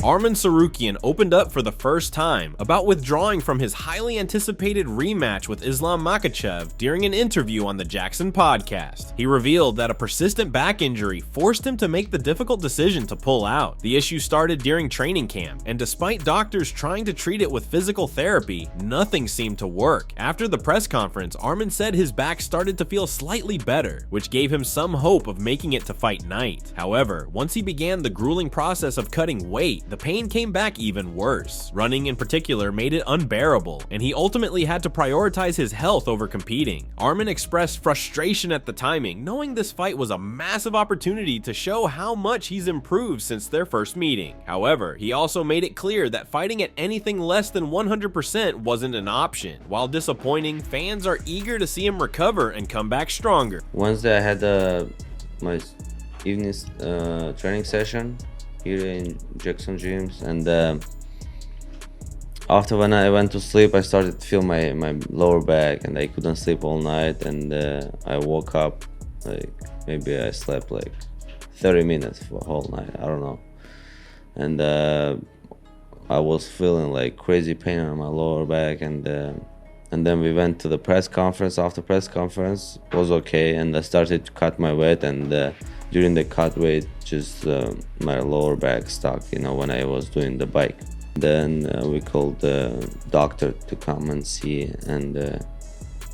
Arman Tsarukyan opened up for the first time about withdrawing from his highly anticipated rematch with Islam Makhachev during an interview on the Jackson podcast. He revealed that a persistent back injury forced him to make the difficult decision to pull out. The issue started during training camp, and despite doctors trying to treat it with physical therapy, nothing seemed to work. After the press conference, Arman said his back started to feel slightly better, which gave him some hope of making it to fight night. However, once he began the grueling process of cutting weight, the pain came back even worse. Running in particular made it unbearable, and he ultimately had to prioritize his health over competing. Arman expressed frustration at the timing, knowing this fight was a massive opportunity to show how much he's improved since their first meeting. However, he also made it clear that fighting at anything less than 100% wasn't an option. While disappointing, fans are eager to see him recover and come back stronger. Wednesday I had my evening training session here in Jackson gyms, and after when I went to sleep, I started to feel my lower back, and I couldn't sleep all night, and I woke up, like maybe I slept like 30 minutes for a whole night, I don't know, and I was feeling like crazy pain on my lower back, and then we went to the press conference. After press conference was okay, and I started to cut my weight, and during the cut weight, just my lower back stuck, when I was doing the bike. Then we called the doctor to come and see, and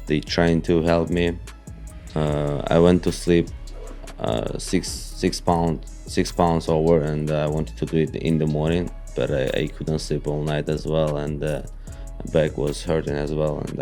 they trying to help me. I went to sleep 6 pounds over, and I wanted to do it in the morning, but I couldn't sleep all night as well, and my back was hurting as well, and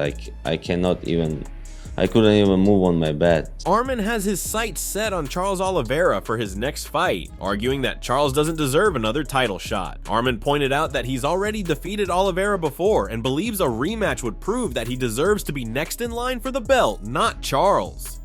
I couldn't even move on my bed. Arman has his sights set on Charles Oliveira for his next fight, arguing that Charles doesn't deserve another title shot. Arman pointed out that he's already defeated Oliveira before and believes a rematch would prove that he deserves to be next in line for the belt, not Charles.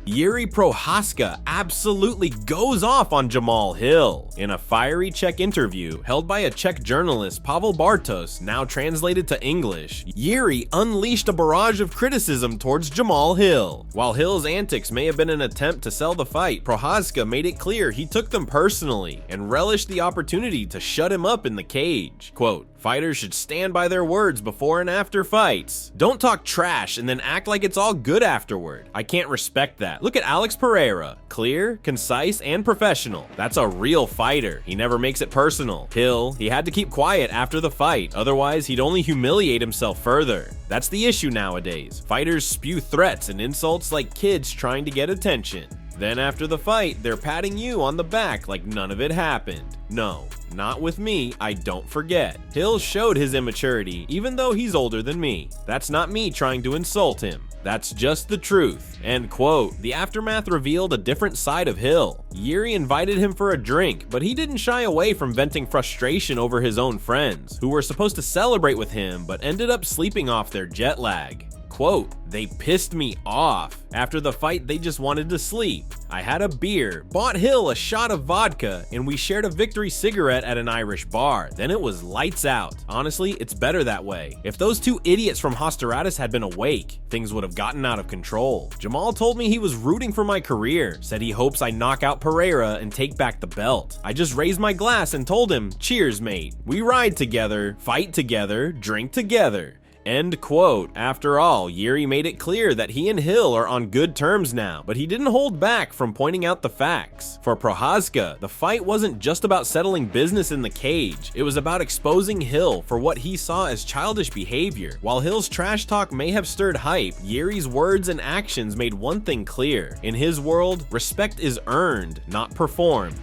Jiri Prochazka absolutely goes off on Jamahal Hill. In a fiery Czech interview held by a Czech journalist, Pavel Bartos, now translated to English, Jiri unleashed a barrage of criticism towards Jamahal Hill. While Hill's antics may have been an attempt to sell the fight, Prochazka made it clear he took them personally and relished the opportunity to shut him up in the cage. Quote, "Fighters should stand by their words before and after fights. Don't talk trash and then act like it's all good afterward. I can't respect that. Look at Alex Pereira. Clear, concise, and professional. That's a real fighter. He never makes it personal. Hill, he had to keep quiet after the fight, otherwise he'd only humiliate himself further. That's the issue nowadays. Fighters spew threats and insults like kids trying to get attention. Then after the fight, they're patting you on the back like none of it happened. No, not with me, I don't forget. Hill showed his immaturity, even though he's older than me. That's not me trying to insult him. That's just the truth." End quote. The aftermath revealed a different side of Hill. Jiri invited him for a drink, but he didn't shy away from venting frustration over his own friends, who were supposed to celebrate with him but ended up sleeping off their jet lag. Quote, "They pissed me off. After the fight, they just wanted to sleep. I had a beer, bought Hill a shot of vodka, and we shared a victory cigarette at an Irish bar. Then it was lights out. Honestly, it's better that way. If those two idiots from HOSPITALIZED had been awake, things would have gotten out of control. Jamahal told me he was rooting for my career, said he hopes I knock out Pereira and take back the belt. I just raised my glass and told him, cheers, mate. We ride together, fight together, drink together." End quote. After all, Jiri made it clear that he and Hill are on good terms now, but he didn't hold back from pointing out the facts. For Prochazka, the fight wasn't just about settling business in the cage, it was about exposing Hill for what he saw as childish behavior. While Hill's trash talk may have stirred hype, Jiri's words and actions made one thing clear. In his world, respect is earned, not performed.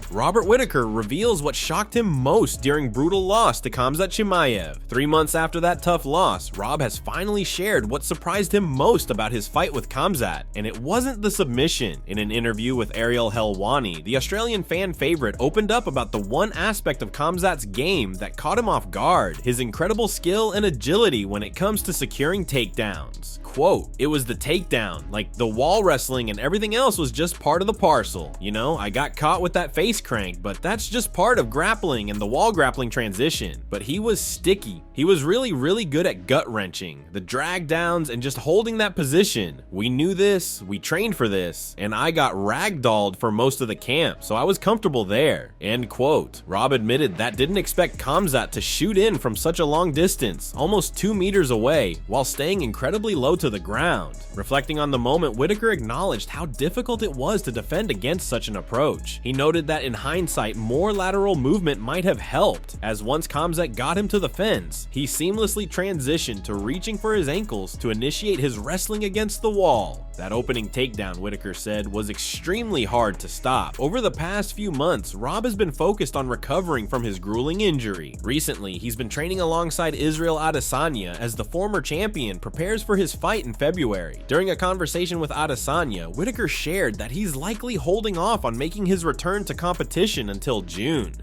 Robert Whittaker reveals what shocked him most during brutal loss to Khamzat Chimaev. 3 months after that tough loss, Rob has finally shared what surprised him most about his fight with Khamzat, and it wasn't the submission. In an interview with Ariel Helwani, the Australian fan favorite opened up about the one aspect of Khamzat's game that caught him off guard, his incredible skill and agility when it comes to securing takedowns. Quote, "It was the takedown, like the wall wrestling and everything else was just part of the parcel. You know, I got caught with with that face crank, but that's just part of grappling and the wall grappling transition. But he was sticky. He was really good at gut wrenching, the drag downs, and just holding that position. We knew this, we trained for this, and I got ragdolled for most of the camp, so I was comfortable there. End quote. Rob admitted that didn't expect Khamzat to shoot in from such a long distance, almost 2 meters away, while staying incredibly low to the ground. Reflecting on the moment, Whittaker acknowledged how difficult it was to defend against such an approach. He noted that in hindsight, more lateral movement might have helped, as once Khamzat got him to the fence, he seamlessly transitioned to reaching for his ankles to initiate his wrestling against the wall. That opening takedown, Whittaker said, was extremely hard to stop. Over the past few months, Rob has been focused on recovering from his grueling injury. Recently, he's been training alongside Israel Adesanya as the former champion prepares for his fight in February. During a conversation with Adesanya, Whittaker shared that he's likely holding off on making his return to competition until June.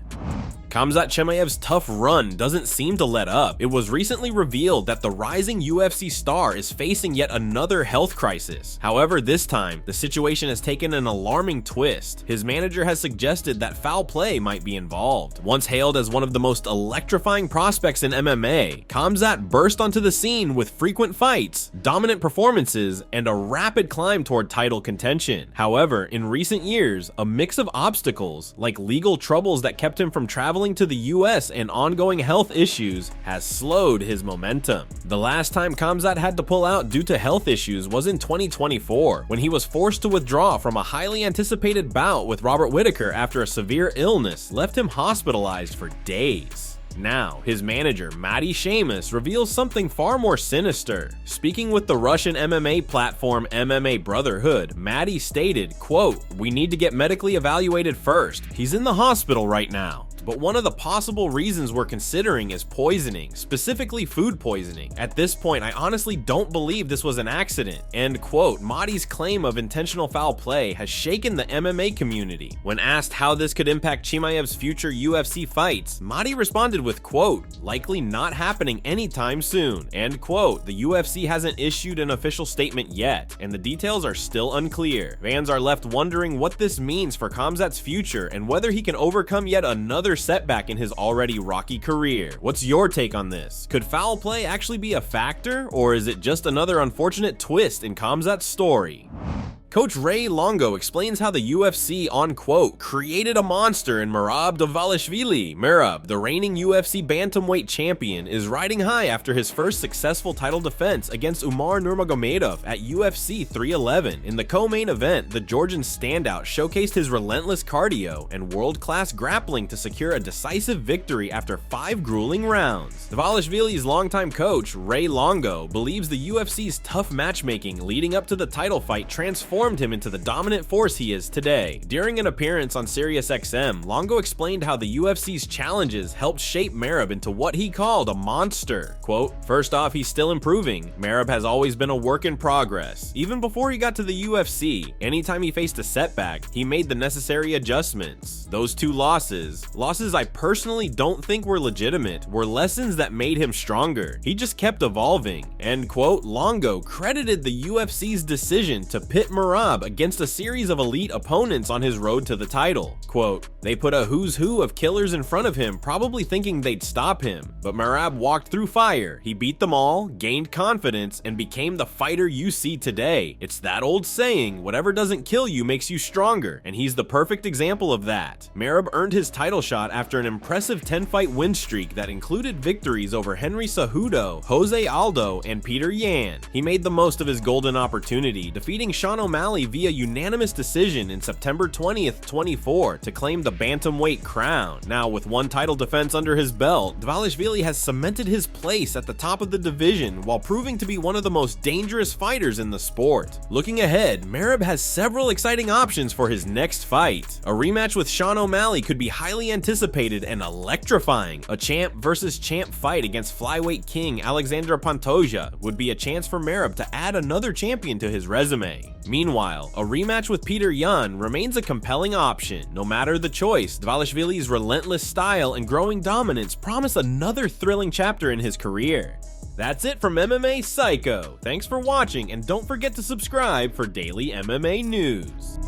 Khamzat Chimaev's tough run doesn't seem to let up. It was recently revealed that the rising UFC star is facing yet another health crisis. However, this time, the situation has taken an alarming twist. His manager has suggested that foul play might be involved. Once hailed as one of the most electrifying prospects in MMA, Khamzat burst onto the scene with frequent fights, dominant performances, and a rapid climb toward title contention. However, in recent years, a mix of obstacles, like legal troubles that kept him from traveling to the US and ongoing health issues, has slowed his momentum. The last time Khamzat had to pull out due to health issues was in 2024, when he was forced to withdraw from a highly anticipated bout with Robert Whittaker after a severe illness left him hospitalized for days. Now, his manager, Matty Sheamus, reveals something far more sinister. Speaking with the Russian MMA platform MMA Brotherhood, Matty stated, quote, "We need to get medically evaluated first. He's in the hospital right now. But one of the possible reasons we're considering is poisoning, specifically food poisoning. At this point, I honestly don't believe this was an accident." End quote. Matty's claim of intentional foul play has shaken the MMA community. When asked how this could impact Chimaev's future UFC fights, Matty responded with, quote, "Likely not happening anytime soon." End quote. The UFC hasn't issued an official statement yet, and the details are still unclear. Fans are left wondering what this means for Khamzat's future and whether he can overcome yet another setback in his already rocky career. What's your take on this? Could foul play actually be a factor, or is it just another unfortunate twist in Khamzat's story? Coach Ray Longo explains how the UFC, on quote, "created a monster in Merab Dvalishvili." Merab, the reigning UFC bantamweight champion, is riding high after his first successful title defense against Umar Nurmagomedov at UFC 311. In the co-main event, the Georgian standout showcased his relentless cardio and world-class grappling to secure a decisive victory after 5 grueling rounds. Dvalishvili's longtime coach, Ray Longo, believes the UFC's tough matchmaking leading up to the title fight transformed him into the dominant force he is today. During an appearance on SiriusXM, Longo explained how the UFC's challenges helped shape Merab into what he called a monster. Quote, "First off, he's still improving. Merab has always been a work in progress. Even before he got to the UFC, anytime he faced a setback, he made the necessary adjustments. Those 2 losses I personally don't think were legitimate, were lessons that made him stronger. He just kept evolving." End quote. Longo credited the UFC's decision to pit Merab against a series of elite opponents on his road to the title. Quote, "They put a who's who of killers in front of him, probably thinking they'd stop him. But Merab walked through fire. He beat them all, gained confidence, and became the fighter you see today. It's that old saying, whatever doesn't kill you makes you stronger, and he's the perfect example of that." Merab earned his title shot after an impressive 10-fight win streak that included victories over Henry Cejudo, Jose Aldo, and Peter Yan. He made the most of his golden opportunity, defeating Sean O'Malley via unanimous decision in September 20th, 24 to claim the bantamweight crown. Now, with 1 title defense under his belt, Dvalishvili has cemented his place at the top of the division while proving to be one of the most dangerous fighters in the sport. Looking ahead, Merab has several exciting options for his next fight. A rematch with Sean O'Malley could be highly anticipated and electrifying. A champ versus champ fight against flyweight king Alexander Pantoja would be a chance for Merab to add another champion to his resume. Meanwhile, a rematch with Peter Yan remains a compelling option. No matter the choice, Dvalishvili's relentless style and growing dominance promise another thrilling chapter in his career. That's it from MMA Psycho. Thanks for watching, and don't forget to subscribe for daily MMA news.